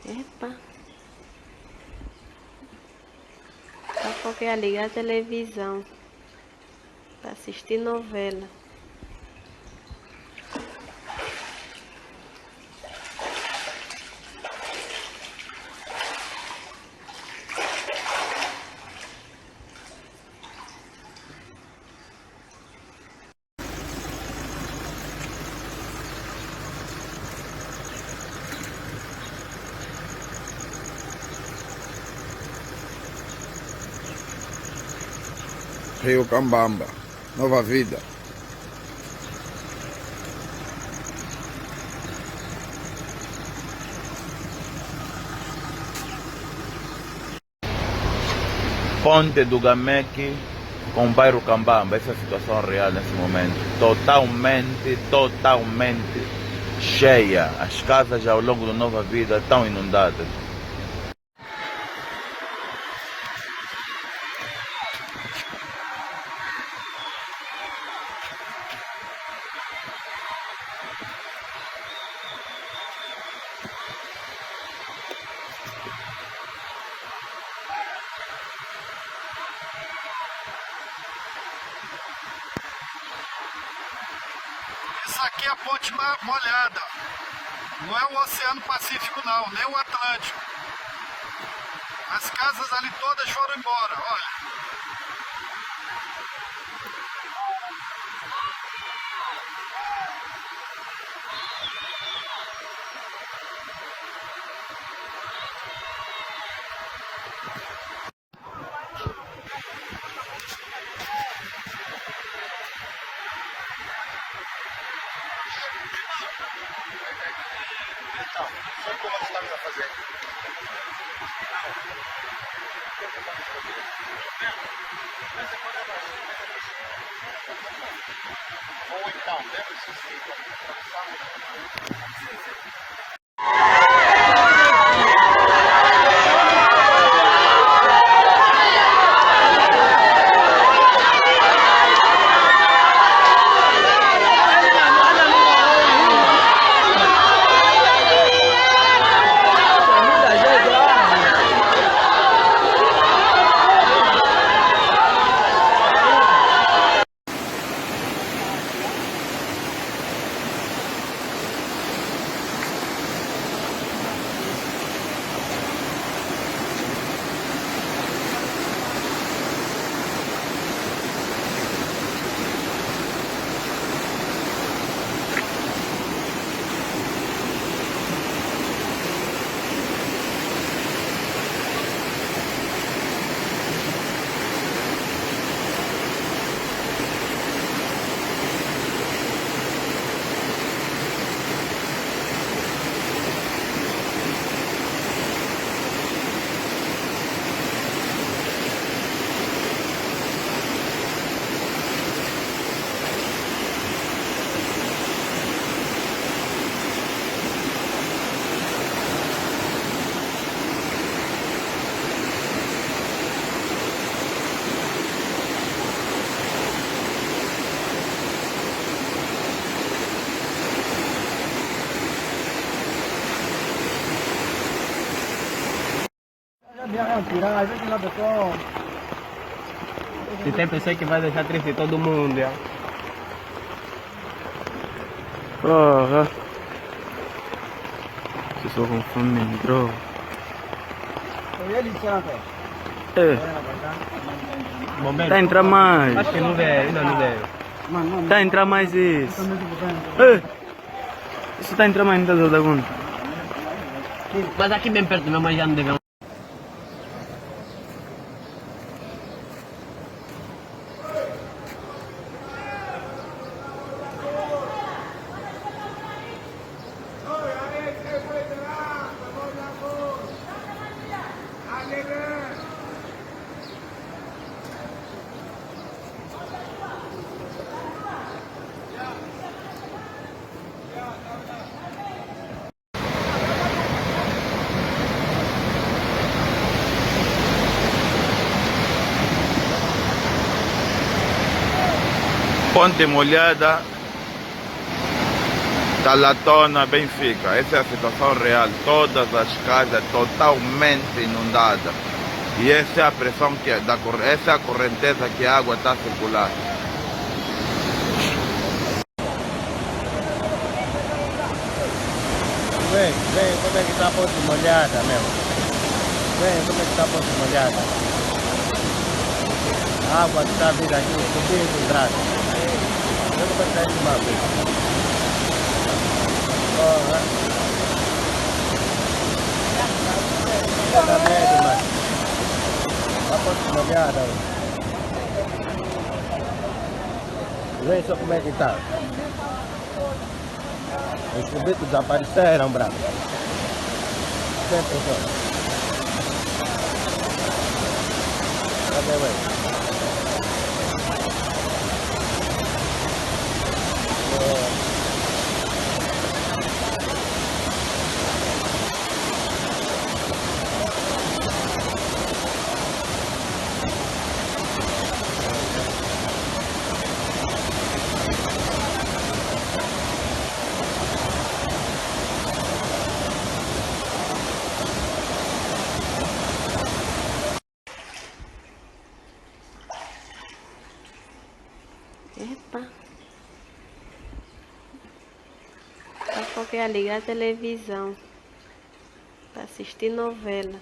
Epa. Só porque ia ligar a televisão pra assistir novela. Rio Cambamba, Nova Vida. Ponte do Gameke com o bairro Cambamba, essa é a situação real nesse momento. Totalmente cheia. As casas ao longo da Nova Vida estão inundadas. Isso aqui é a ponte molhada. Não é o Oceano Pacífico não, nem o Atlântico. As casas ali todas foram embora, olha. Então, sabe o que nós estamos a fazer? Ou então, deve-se Se tem pessoa que vai deixar triste todo mundo, já. Porra. Pessoal com fome entrou. Tá entrando mais. Acho que não veio, ainda não veio. Tá entrando mais isso. Isso tá entrando mais ainda da conta. Mas aqui bem perto, meu mãe já não deve. Ponte molhada Talatona, Benfica. Essa é a situação real. Todas as casas totalmente inundadas. E essa é a pressão essa é a correnteza que a água está a circular. Vem, como é que está a ponte molhada, meu? Vem, como é que está a ponte molhada? A água que está a vir aqui, subindo o braço. Vem como é que está esse mapa. Está bem demais. A ponte molhada. Vem só como é que está. Os cubitos desapareceram, bravo. Vem, pessoal. Cadê, ué? Epa. Só porque ia ligar a televisão para assistir novela.